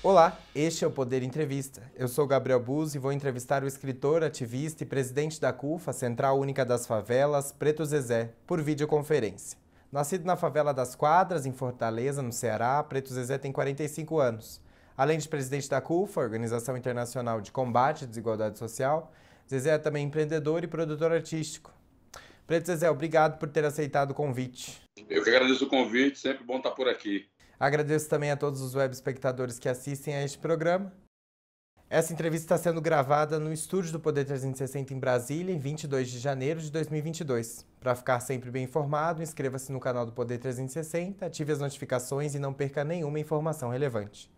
Olá, este é o Poder Entrevista. Eu sou Gabriel Buzzi e vou entrevistar o escritor, ativista e presidente da CUFA, Central Única das Favelas, Preto Zezé, por videoconferência. Nascido na favela das Quadras, em Fortaleza, no Ceará, Preto Zezé tem 45 anos. Além de presidente da CUFA, Organização Internacional de Combate à Desigualdade Social, Zezé é também empreendedor e produtor artístico. Preto Zezé, obrigado por ter aceitado o convite. Eu que agradeço o convite, sempre bom estar por aqui. Agradeço também a todos os web espectadores que assistem a este programa. Essa entrevista está sendo gravada no estúdio do Poder 360 em Brasília, em 22 de janeiro de 2022. Para ficar sempre bem informado, inscreva-se no canal do Poder 360, ative as notificações e não perca nenhuma informação relevante.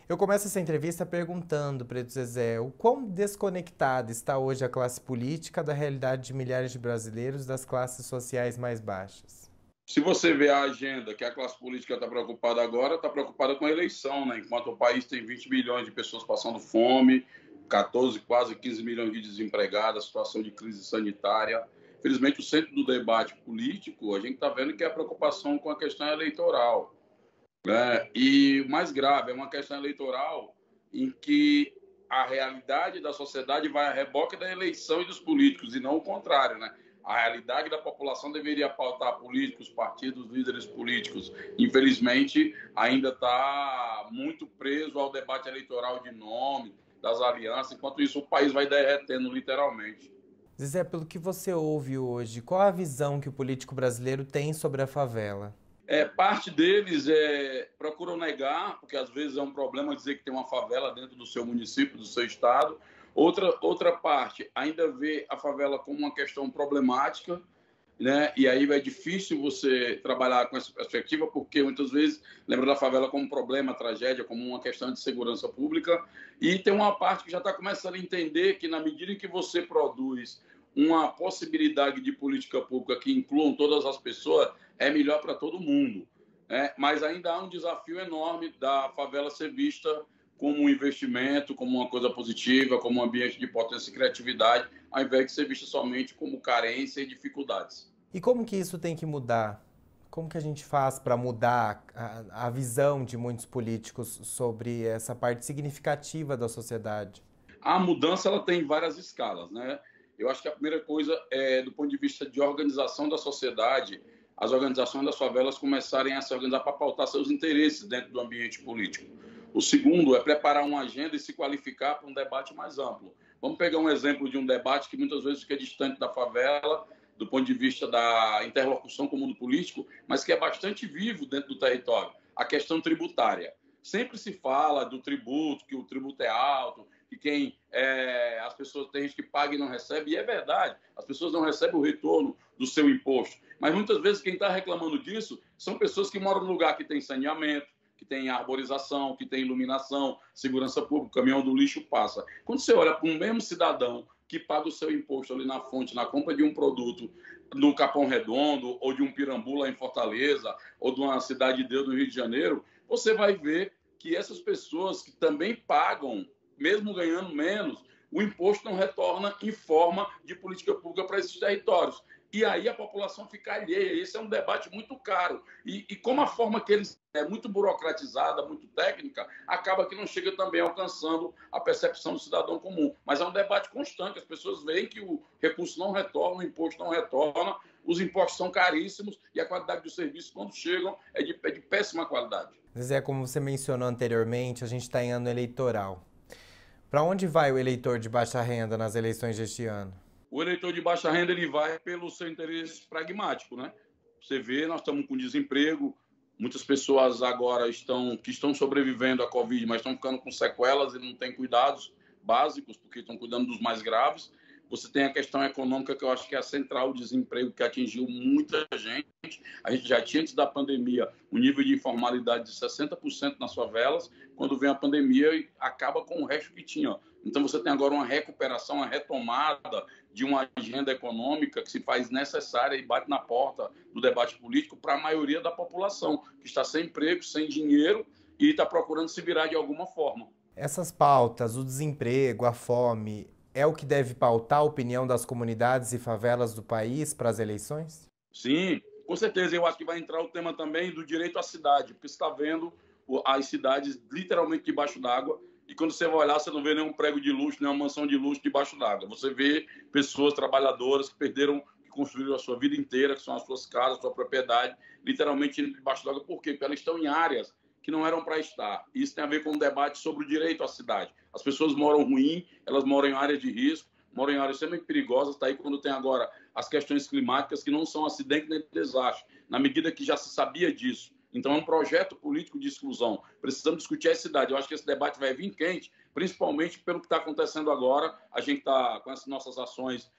Eu começo essa entrevista perguntando, Preto Zezé, o quão desconectada está hoje a classe política da realidade de milhares de brasileiros das classes sociais mais baixas? Se você vê a agenda que a classe política está preocupada agora, está preocupada com a eleição, né? Enquanto o país tem 20 milhões de pessoas passando fome, 14, quase 15 milhões de desempregados, situação de crise sanitária. Infelizmente, o centro do debate político, a gente está vendo que é a preocupação com a questão eleitoral, né? E o mais grave, é uma questão eleitoral em que a realidade da sociedade vai a reboque da eleição e dos políticos, e não o contrário, né? A realidade da população deveria pautar políticos, partidos, líderes políticos. Infelizmente, ainda está muito preso ao debate eleitoral de nome, das alianças. Enquanto isso, o país vai derretendo, literalmente. Zezé, pelo que você ouve hoje, qual a visão que o político brasileiro tem sobre a favela? Parte deles procuram negar, porque às vezes é um problema dizer que tem uma favela dentro do seu município, do seu estado. Outra parte ainda vê a favela como uma questão problemática, né? E aí é difícil você trabalhar com essa perspectiva, porque muitas vezes lembra da favela como problema, tragédia, como uma questão de segurança pública. E tem uma parte que já está começando a entender que, na medida em que você produz uma possibilidade de política pública que incluam todas as pessoas, é melhor para todo mundo, né? Mas ainda há um desafio enorme da favela ser vista como um investimento, como uma coisa positiva, como um ambiente de potência e criatividade, ao invés de ser vista somente como carência e dificuldades. E como que isso tem que mudar? Como que a gente faz para mudar a visão de muitos políticos sobre essa parte significativa da sociedade? A mudança ela tem várias escalas, né? Eu acho que a primeira coisa é, do ponto de vista de organização da sociedade, as organizações das favelas começarem a se organizar para pautar seus interesses dentro do ambiente político. O segundo é preparar uma agenda e se qualificar para um debate mais amplo. Vamos pegar um exemplo de um debate que muitas vezes fica distante da favela, do ponto de vista da interlocução com o mundo político, mas que é bastante vivo dentro do território, a questão tributária. Sempre se fala do tributo, que o tributo é alto, que as pessoas têm gente que paga e não recebe, e é verdade, as pessoas não recebem o retorno do seu imposto. Mas muitas vezes quem está reclamando disso são pessoas que moram num lugar que tem saneamento, que tem arborização, que tem iluminação, segurança pública, o caminhão do lixo passa. Quando você olha para um mesmo cidadão que paga o seu imposto ali na fonte, na compra de um produto no Capão Redondo, ou de um Pirambu lá em Fortaleza, ou de uma cidade de Deus do Rio de Janeiro, você vai ver que essas pessoas que também pagam, mesmo ganhando menos, o imposto não retorna em forma de política pública para esses territórios. E aí a população fica alheia. Esse é um debate muito caro. E como a forma que eles é muito burocratizada, muito técnica, acaba que não chega também alcançando a percepção do cidadão comum. Mas é um debate constante. As pessoas veem que o recurso não retorna, o imposto não retorna, os impostos são caríssimos e a qualidade dos serviços, quando chegam, é de péssima qualidade. Zezé, como você mencionou anteriormente, a gente está em ano eleitoral. Para onde vai o eleitor de baixa renda nas eleições deste ano? O eleitor de baixa renda ele vai pelo seu interesse pragmático, né? Você vê, nós estamos com desemprego, muitas pessoas agora estão sobrevivendo à Covid, mas estão ficando com sequelas e não têm cuidados básicos, porque estão cuidando dos mais graves. Você tem a questão econômica, que eu acho que é a central, o desemprego, que atingiu muita gente. A gente já tinha, antes da pandemia, um nível de informalidade de 60% nas favelas. Quando vem a pandemia, acaba com o resto que tinha. Então, você tem agora uma recuperação, uma retomada de uma agenda econômica que se faz necessária e bate na porta do debate político para a maioria da população, que está sem emprego, sem dinheiro e está procurando se virar de alguma forma. Essas pautas, o desemprego, a fome, é o que deve pautar a opinião das comunidades e favelas do país para as eleições? Sim, com certeza. Eu acho que vai entrar o tema também do direito à cidade, porque você está vendo as cidades literalmente debaixo d'água. E quando você vai olhar, você não vê nenhum prédio de luxo, nenhuma mansão de luxo debaixo d'água. Você vê pessoas trabalhadoras que perderam, que construíram a sua vida inteira, que são as suas casas, a sua propriedade, literalmente debaixo d'água. Por quê? Porque elas estão em áreas que não eram para estar. Isso tem a ver com o debate sobre o direito à cidade. As pessoas moram ruim, elas moram em áreas de risco, moram em áreas extremamente perigosas. Está aí quando tem agora as questões climáticas, que não são acidente nem desastre, na medida que já se sabia disso. Então, é um projeto político de exclusão. Precisamos discutir a cidade. Eu acho que esse debate vai vir quente, principalmente pelo que está acontecendo agora. A gente está com essas nossas ações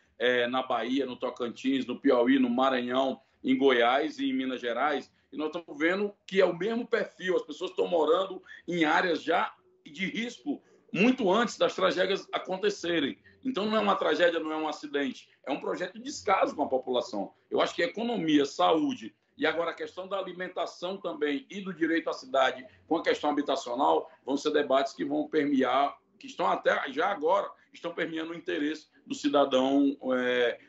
na Bahia, no Tocantins, no Piauí, no Maranhão, em Goiás e em Minas Gerais. E nós estamos vendo que é o mesmo perfil. As pessoas estão morando em áreas já de risco muito antes das tragédias acontecerem. Então, não é uma tragédia, não é um acidente. É um projeto de descaso com a população. Eu acho que a economia, saúde e agora a questão da alimentação também e do direito à cidade com a questão habitacional vão ser debates que vão permear, que estão até já agora, estão permeando o interesse do cidadão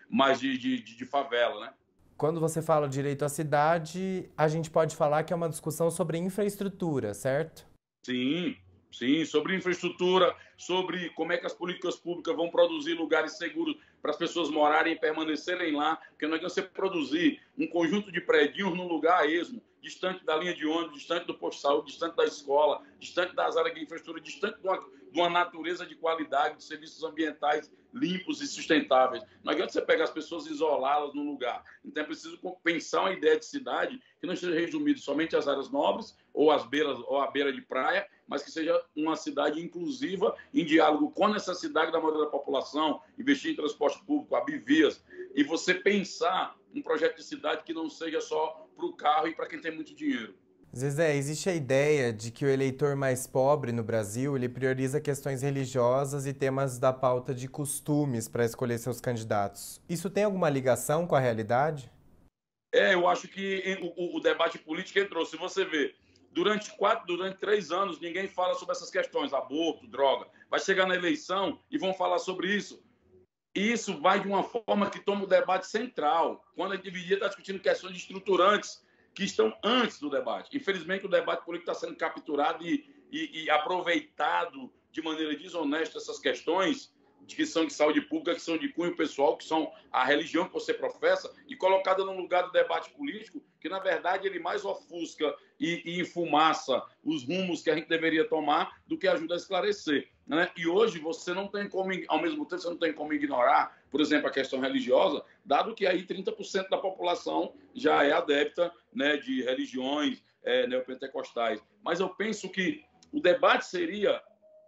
mais de favela, né? Quando você fala direito à cidade, a gente pode falar que é uma discussão sobre infraestrutura, certo? Sim, sim, sobre infraestrutura, sobre como é que as políticas públicas vão produzir lugares seguros para as pessoas morarem e permanecerem lá, porque não é que você produzir um conjunto de prédios num lugar a esmo, distante da linha de ônibus, distante do posto de saúde, distante da escola, distante das áreas de infraestrutura, distante de uma natureza de qualidade, de serviços ambientais limpos e sustentáveis. Não adianta você pegar as pessoas e isolá-las num lugar. Então é preciso pensar uma ideia de cidade que não esteja resumida somente às áreas nobres ou às beiras ou à beira de praia, mas que seja uma cidade inclusiva, em diálogo com a necessidade da maioria da população, investir em transporte público, abrir vias, e você pensar um projeto de cidade que não seja só para o carro e para quem tem muito dinheiro. Zezé, existe a ideia de que o eleitor mais pobre no Brasil, ele prioriza questões religiosas e temas da pauta de costumes para escolher seus candidatos. Isso tem alguma ligação com a realidade? Eu acho que o debate político entrou. Se você vê, durante 3 anos, ninguém fala sobre essas questões, aborto, droga. Vai chegar na eleição e vão falar sobre isso. E isso vai de uma forma que toma o debate central, quando a gente deveria estar discutindo questões estruturantes que estão antes do debate. Infelizmente, o debate político está sendo capturado e aproveitado de maneira desonesta essas questões que são de saúde pública, que são de cunho pessoal, que são a religião que você professa, e colocada no lugar do debate político, que, na verdade, ele mais ofusca e enfumaça os rumos que a gente deveria tomar do que ajuda a esclarecer, né? E hoje você não tem como, ao mesmo tempo, você não tem como ignorar, por exemplo, a questão religiosa, dado que aí 30% da população já é adepta, né, de religiões neopentecostais. Mas eu penso que o debate seria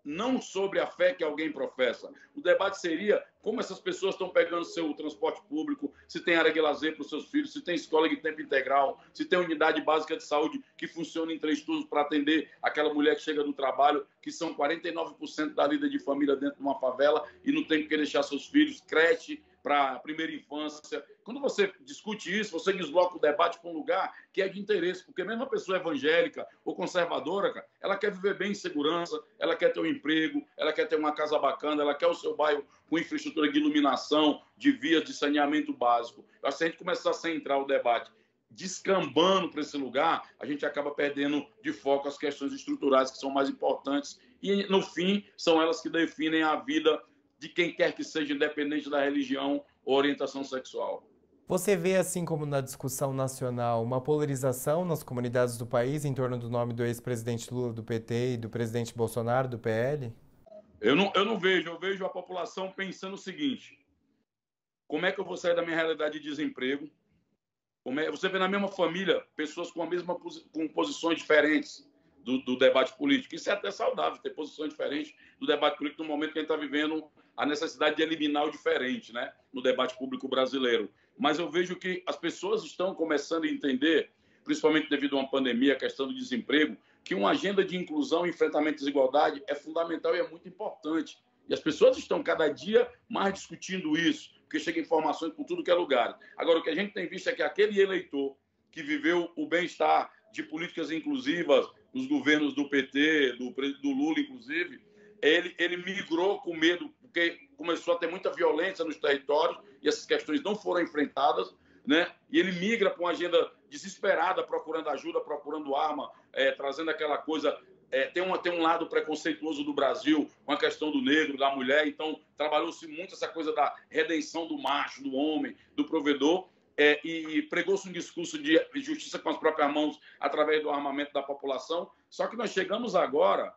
não sobre a fé que alguém professa. O debate seria como essas pessoas estão pegando seu transporte público, se tem área de lazer para os seus filhos, se tem escola de tempo integral, se tem unidade básica de saúde que funciona em 3 turnos para atender aquela mulher que chega do trabalho, que são 49% da vida de família dentro de uma favela e não tem que deixar seus filhos, creche para a primeira infância. Quando você discute isso, você desloca o debate para um lugar que é de interesse, porque mesmo a pessoa evangélica ou conservadora, cara, ela quer viver bem em segurança, ela quer ter um emprego, ela quer ter uma casa bacana, ela quer o seu bairro com infraestrutura de iluminação, de vias de saneamento básico. Se a gente começar a centrar o debate descambando para esse lugar, a gente acaba perdendo de foco as questões estruturais que são mais importantes e, no fim, são elas que definem a vida de quem quer que seja, independente da religião ou orientação sexual. Você vê, assim como na discussão nacional, uma polarização nas comunidades do país em torno do nome do ex-presidente Lula do PT e do presidente Bolsonaro do PL? Eu não vejo, eu vejo a população pensando o seguinte: como é que eu vou sair da minha realidade de desemprego? Você vê na mesma família pessoas com posições diferentes do debate político. Isso é até saudável, ter posições diferentes do debate político no momento que a gente está vivendo a necessidade de eliminar o diferente, né, no debate público brasileiro. Mas eu vejo que as pessoas estão começando a entender, principalmente devido a uma pandemia, a questão do desemprego, que uma agenda de inclusão e enfrentamento à desigualdade é fundamental e é muito importante. E as pessoas estão cada dia mais discutindo isso, porque chega informações por tudo que é lugar. Agora, o que a gente tem visto é que aquele eleitor que viveu o bem-estar de políticas inclusivas nos governos do PT, do Lula, inclusive, ele migrou com medo, porque começou a ter muita violência nos territórios e essas questões não foram enfrentadas, né? E ele migra para uma agenda desesperada, procurando ajuda, procurando arma, trazendo aquela coisa. Tem um lado preconceituoso do Brasil com a questão do negro, da mulher, então trabalhou-se muito essa coisa da redenção do macho, do homem, do provedor, e pregou-se um discurso de justiça com as próprias mãos através do armamento da população. Só que nós chegamos agora,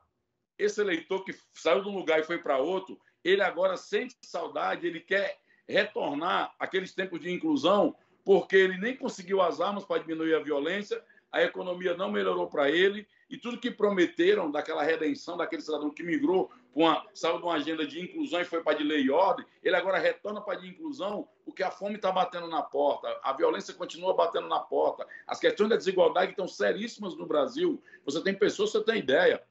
esse eleitor que saiu de um lugar e foi para outro, ele agora sente saudade, ele quer retornar àqueles tempos de inclusão, porque ele nem conseguiu as armas para diminuir a violência, a economia não melhorou para ele, e tudo que prometeram daquela redenção, daquele cidadão que migrou, saiu de uma agenda de inclusão e foi para de lei e ordem, ele agora retorna para de inclusão porque a fome está batendo na porta, a violência continua batendo na porta, as questões da desigualdade estão seríssimas no Brasil. Você tem pessoas, você tem ideia,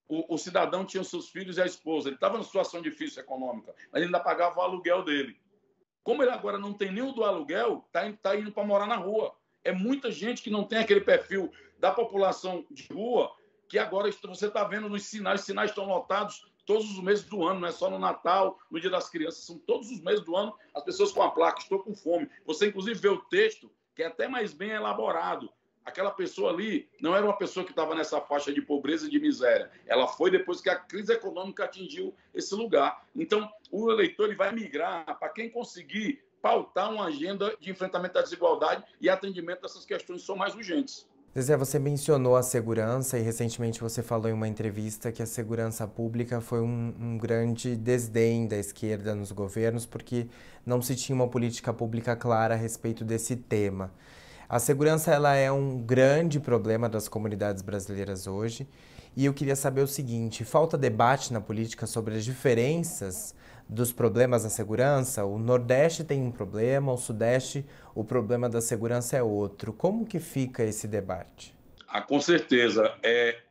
o cidadão tinha os seus filhos e a esposa, ele estava numa situação difícil econômica, mas ele ainda pagava o aluguel dele. Como ele agora não tem nem o do aluguel, está indo para morar na rua. É muita gente que não tem aquele perfil da população de rua, que agora você está vendo nos sinais, os sinais estão lotados todos os meses do ano, não é só no Natal, no Dia das Crianças, são todos os meses do ano, as pessoas com a placa, estou com fome. Você, inclusive, vê o texto, que é até mais bem elaborado. Aquela pessoa ali não era uma pessoa que estava nessa faixa de pobreza e de miséria. Ela foi depois que a crise econômica atingiu esse lugar. Então, o eleitor ele vai migrar para quem conseguir pautar uma agenda de enfrentamento da desigualdade e atendimento dessas questões que são mais urgentes. Zezé, você mencionou a segurança e recentemente você falou em uma entrevista que a segurança pública foi um grande desdém da esquerda nos governos porque não se tinha uma política pública clara a respeito desse tema. A segurança ela é um grande problema das comunidades brasileiras hoje e eu queria saber o seguinte, falta debate na política sobre as diferenças dos problemas da segurança? O Nordeste tem um problema, o Sudeste, o problema da segurança é outro. Como que fica esse debate? Com certeza.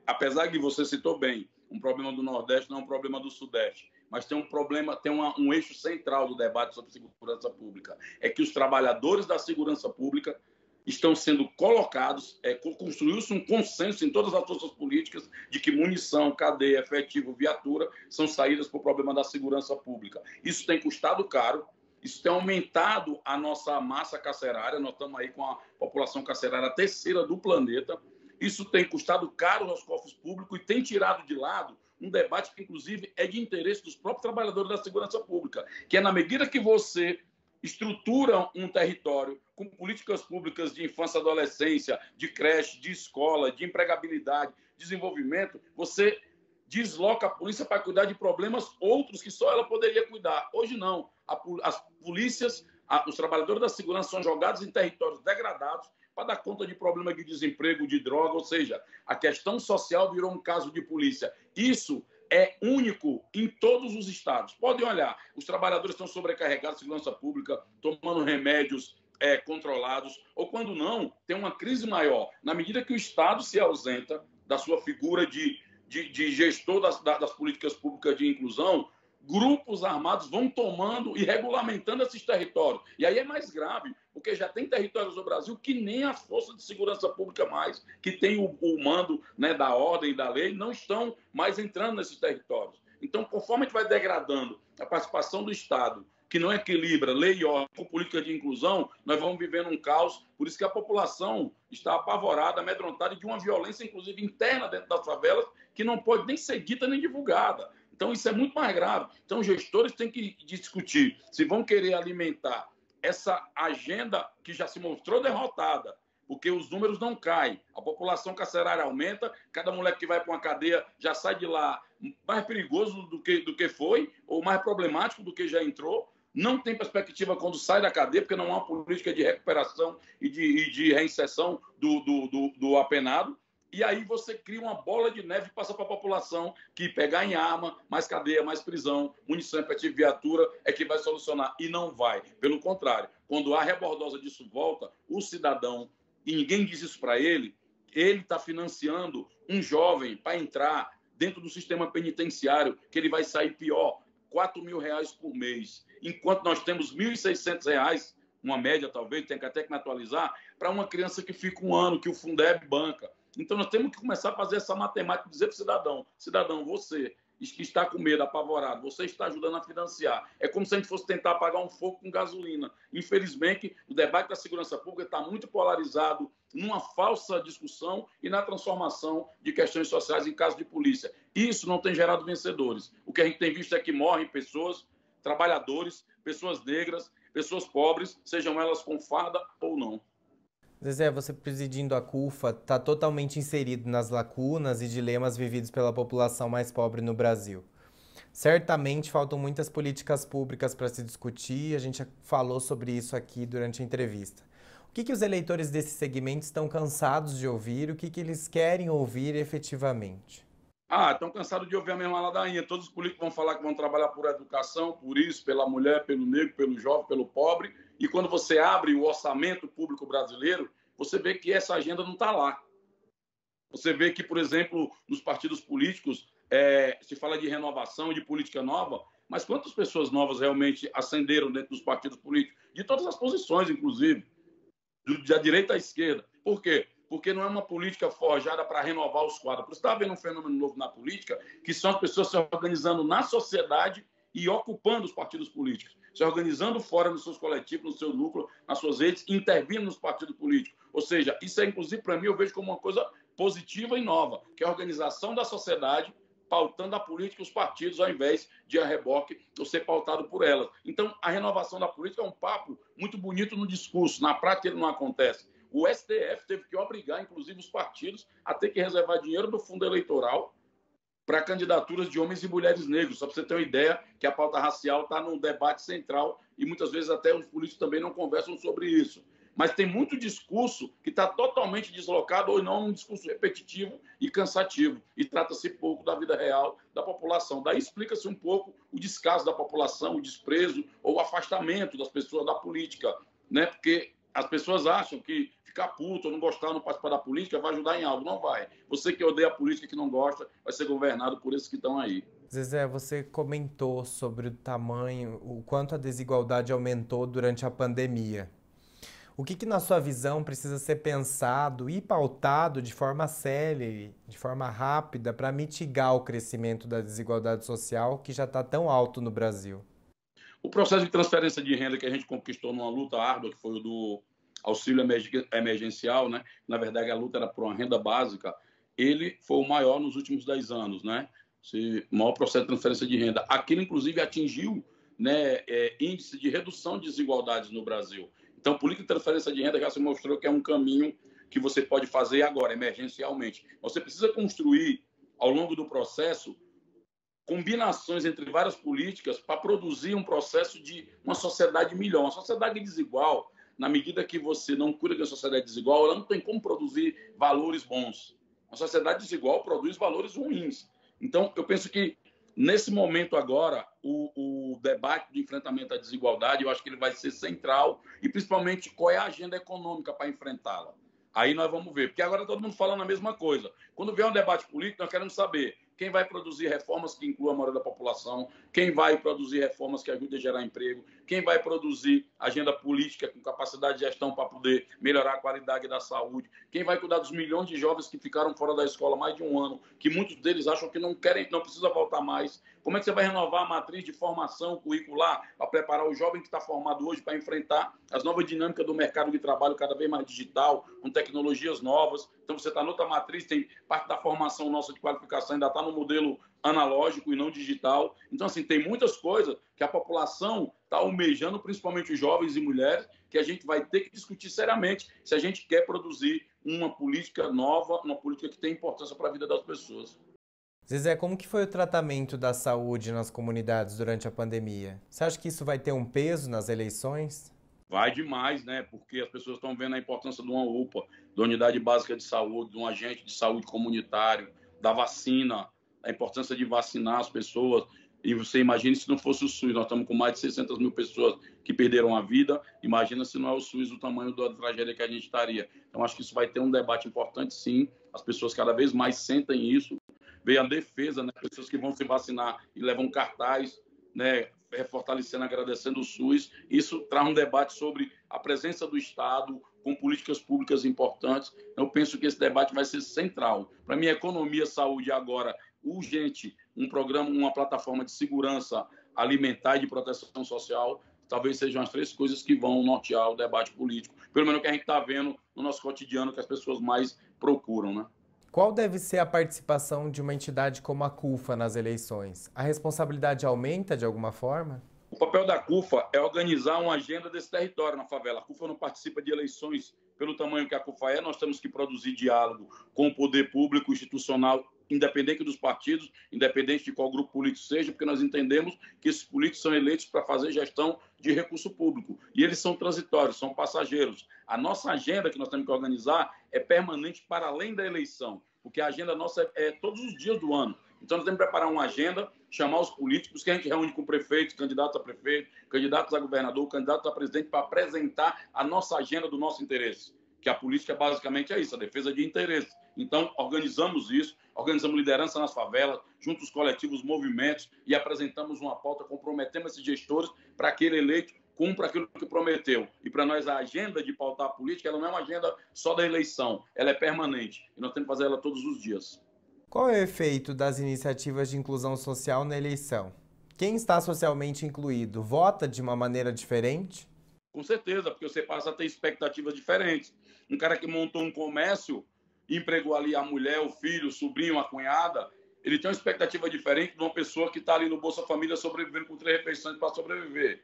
Apesar de você citou bem, um problema do Nordeste não é um problema do Sudeste, mas tem um problema, tem um eixo central do debate sobre segurança pública. É que os trabalhadores da segurança pública estão sendo colocados, construiu-se um consenso em todas as forças políticas de que munição, cadeia, efetivo, viatura são saídas para o problema da segurança pública. Isso tem custado caro, isso tem aumentado a nossa massa carcerária, nós estamos aí com a população carcerária a terceira do planeta, isso tem custado caro aos cofres públicos e tem tirado de lado um debate que, inclusive, é de interesse dos próprios trabalhadores da segurança pública, que é na medida que você estrutura um território com políticas públicas de infância e adolescência, de creche, de escola, de empregabilidade, desenvolvimento, você desloca a polícia para cuidar de problemas outros que só ela poderia cuidar. Hoje não. As polícias, os trabalhadores da segurança são jogados em territórios degradados para dar conta de problemas de desemprego, de droga, ou seja, a questão social virou um caso de polícia. Isso é único em todos os estados. Podem olhar, os trabalhadores estão sobrecarregados de segurança pública, tomando remédios controlados, ou quando não, tem uma crise maior. Na medida que o Estado se ausenta da sua figura de gestor das políticas públicas de inclusão, grupos armados vão tomando e regulamentando esses territórios. E aí é mais grave, porque já tem territórios do Brasil que nem as forças de segurança pública mais, que tem o mando, né, da ordem e da lei, não estão mais entrando nesses territórios. Então, conforme a gente vai degradando a participação do Estado, que não equilibra lei e ordem com política de inclusão, nós vamos vivendo um caos. Por isso que a população está apavorada, amedrontada de uma violência, inclusive interna dentro das favelas, que não pode nem ser dita nem divulgada. Então, isso é muito mais grave. Então, os gestores têm que discutir se vão querer alimentar essa agenda que já se mostrou derrotada, porque os números não caem. A população carcerária aumenta, cada moleque que vai para uma cadeia já sai de lá mais perigoso do que foi, ou mais problemático do que já entrou. Não tem perspectiva quando sai da cadeia, porque não há uma política de recuperação e de reinserção do apenado. E aí você cria uma bola de neve e passa para a população que pegar em arma, mais cadeia, mais prisão, munição, efetivo, viatura, é que vai solucionar. E não vai. Pelo contrário, quando a rebordosa disso volta, o cidadão, e ninguém diz isso para ele está financiando um jovem para entrar dentro do sistema penitenciário, que ele vai sair pior, R$4.000 por mês. Enquanto nós temos R$1.600, uma média talvez, tem que até que atualizar, para uma criança que fica um ano, que o Fundeb banca. Então, nós temos que começar a fazer essa matemática, dizer para o cidadão, você que está com medo, apavorado, você está ajudando a financiar. É como se a gente fosse tentar apagar um fogo com gasolina. Infelizmente, o debate da segurança pública está muito polarizado numa falsa discussão e na transformação de questões sociais em caso de polícia. Isso não tem gerado vencedores. O que a gente tem visto é que morrem pessoas, trabalhadores, pessoas negras, pessoas pobres, sejam elas com farda ou não. Zezé, você presidindo a CUFA está totalmente inserido nas lacunas e dilemas vividos pela população mais pobre no Brasil. Certamente faltam muitas políticas públicas para se discutir, a gente falou sobre isso aqui durante a entrevista. O que os eleitores desse segmento estão cansados de ouvir, o que eles querem ouvir efetivamente? Estão cansados de ouvir a mesma ladainha. Todos os políticos vão falar que vão trabalhar por educação, por isso, pela mulher, pelo negro, pelo jovem, pelo pobre. E quando você abre o orçamento público brasileiro, você vê que essa agenda não está lá. Você vê que, por exemplo, nos partidos políticos, se fala de renovação, de política nova, mas quantas pessoas novas realmente ascenderam dentro dos partidos políticos? De todas as posições, inclusive, da direita à esquerda. Por quê? Porque não é uma política forjada para renovar os quadros. Por isso está havendo um fenômeno novo na política, que são as pessoas se organizando na sociedade e ocupando os partidos políticos, se organizando fora nos seus coletivos, no seu núcleo, nas suas redes, intervindo nos partidos políticos. Ou seja, isso é, inclusive, para mim, eu vejo como uma coisa positiva e nova, que é a organização da sociedade pautando a política e os partidos, ao invés de a reboque ou ser pautado por elas. Então, a renovação da política é um papo muito bonito no discurso, na prática ele não acontece. O STF teve que obrigar, inclusive, os partidos a ter que reservar dinheiro do fundo eleitoral para candidaturas de homens e mulheres negros. Só para você ter uma ideia que a pauta racial está no debate central e muitas vezes até os políticos também não conversam sobre isso. Mas tem muito discurso que está totalmente deslocado ou não, um discurso repetitivo e cansativo. E trata-se pouco da vida real da população. Daí explica-se um pouco o descaso da população, o desprezo ou o afastamento das pessoas da política, né? Porque as pessoas acham que ficar puto ou não gostar, não participar da política vai ajudar em algo. Não vai. Você que odeia a política, que não gosta, vai ser governado por esses que estão aí. Zezé, você comentou sobre o tamanho, o quanto a desigualdade aumentou durante a pandemia. O que, na sua visão, precisa ser pensado e pautado de forma célere, de forma rápida, para mitigar o crescimento da desigualdade social que já está tão alto no Brasil? O processo de transferência de renda que a gente conquistou numa luta árdua, que foi o do auxílio emergencial, né? Na verdade, a luta era por uma renda básica, ele foi o maior nos últimos 10 anos, né? O maior processo de transferência de renda. Aquilo, inclusive, atingiu, né, índice de redução de desigualdades no Brasil. Então, política de transferência de renda já se mostrou que é um caminho que você pode fazer agora, emergencialmente. Você precisa construir, ao longo do processo, combinações entre várias políticas para produzir um processo de uma sociedade melhor. Uma sociedade desigual, na medida que você não cuida de uma sociedade desigual, ela não tem como produzir valores bons. Uma sociedade desigual produz valores ruins. Então, eu penso que, nesse momento agora, o debate de enfrentamento à desigualdade, eu acho que ele vai ser central e, principalmente, qual é a agenda econômica para enfrentá-la. Aí nós vamos ver, porque agora todo mundo falando a mesma coisa. Quando vier um debate político, nós queremos saber quem vai produzir reformas que incluam a maioria da população, quem vai produzir reformas que ajudem a gerar emprego, quem vai produzir agenda política com capacidade de gestão para poder melhorar a qualidade da saúde, quem vai cuidar dos milhões de jovens que ficaram fora da escola há mais de um ano, que muitos deles acham que não querem, não precisa voltar mais. Como é que você vai renovar a matriz de formação curricular para preparar o jovem que está formado hoje para enfrentar as novas dinâmicas do mercado de trabalho cada vez mais digital, com tecnologias novas? Então, você está noutra matriz, tem parte da formação nossa de qualificação ainda está no modelo analógico e não digital. Então, assim, tem muitas coisas que a população está almejando, principalmente os jovens e mulheres, que a gente vai ter que discutir seriamente se a gente quer produzir uma política nova, uma política que tem importância para a vida das pessoas. Zezé, como que foi o tratamento da saúde nas comunidades durante a pandemia? Você acha que isso vai ter um peso nas eleições? Vai demais, né? Porque as pessoas estão vendo a importância de uma UPA, da unidade básica de saúde, de um agente de saúde comunitário, da vacina, a importância de vacinar as pessoas. E você imagina se não fosse o SUS, nós estamos com mais de 600 mil pessoas que perderam a vida, imagina se não é o SUS o tamanho da tragédia que a gente estaria. Então, acho que isso vai ter um debate importante, sim, as pessoas cada vez mais sentem isso, veem a defesa, né, pessoas que vão se vacinar e levam cartaz, né, fortalecendo, agradecendo o SUS. Isso traz um debate sobre a presença do Estado com políticas públicas importantes. Eu penso que esse debate vai ser central. Para mim, economia, saúde agora urgente um programa, uma plataforma de segurança alimentar e de proteção social. Talvez sejam as 3 coisas que vão nortear o debate político, pelo menos o que a gente está vendo no nosso cotidiano, que as pessoas mais procuram, né? Qual deve ser a participação de uma entidade como a CUFA nas eleições? A responsabilidade aumenta de alguma forma? O papel da CUFA é organizar uma agenda desse território na favela. A CUFA não participa de eleições pelo tamanho que a CUFA é. Nós temos que produzir diálogo com o poder público institucional, independente dos partidos, independente de qual grupo político seja, porque nós entendemos que esses políticos são eleitos para fazer gestão de recurso público. E eles são transitórios, são passageiros. A nossa agenda que nós temos que organizar é permanente para além da eleição, porque a agenda nossa é todos os dias do ano. Então, nós temos que preparar uma agenda, chamar os políticos, que a gente reúne com prefeitos, candidatos a prefeito, candidatos a governador, candidatos a presidente, para apresentar a nossa agenda do nosso interesse. Que a política basicamente é isso, a defesa de interesse. Então, organizamos isso, organizamos liderança nas favelas, junto aos coletivos, movimentos, e apresentamos uma pauta, comprometemos esses gestores para que aquele eleito cumpra aquilo que prometeu. E para nós a agenda de pautar a política, ela não é uma agenda só da eleição, ela é permanente. E nós temos que fazer ela todos os dias. Qual é o efeito das iniciativas de inclusão social na eleição? Quem está socialmente incluído vota de uma maneira diferente? Com certeza, porque você passa a ter expectativas diferentes. Um cara que montou um comércio, empregou ali a mulher, o filho, o sobrinho, a cunhada, ele tem uma expectativa diferente de uma pessoa que está ali no Bolsa Família sobrevivendo com 3 refeições para sobreviver.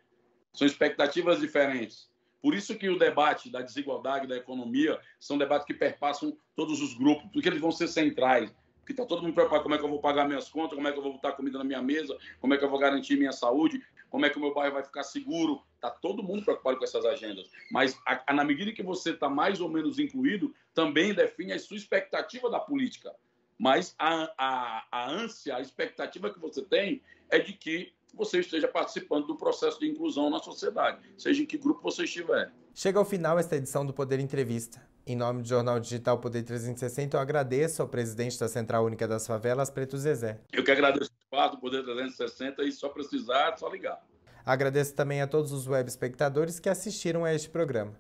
São expectativas diferentes. Por isso que o debate da desigualdade, da economia, são debates que perpassam todos os grupos, porque eles vão ser centrais. Porque está todo mundo preocupado como é que eu vou pagar minhas contas, como é que eu vou botar comida na minha mesa, como é que eu vou garantir minha saúde, como é que o meu bairro vai ficar seguro. Está todo mundo preocupado com essas agendas. Mas, na medida que você está mais ou menos incluído, também define a sua expectativa da política. Mas a ânsia, a expectativa que você tem é de que você esteja participando do processo de inclusão na sociedade, seja em que grupo você estiver. Chega ao final esta edição do Poder Entrevista. Em nome do Jornal Digital Poder 360, eu agradeço ao presidente da Central Única das Favelas, Preto Zezé. Eu que agradeço o espaço do Poder 360 e só precisar, só ligar. Agradeço também a todos os web espectadores que assistiram a este programa.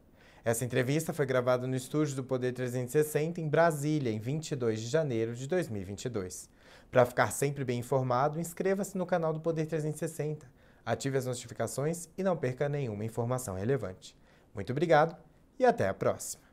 Essa entrevista foi gravada no estúdio do Poder 360 em Brasília, em 22 de janeiro de 2022. Para ficar sempre bem informado, inscreva-se no canal do Poder 360, ative as notificações e não perca nenhuma informação relevante. Muito obrigado e até a próxima.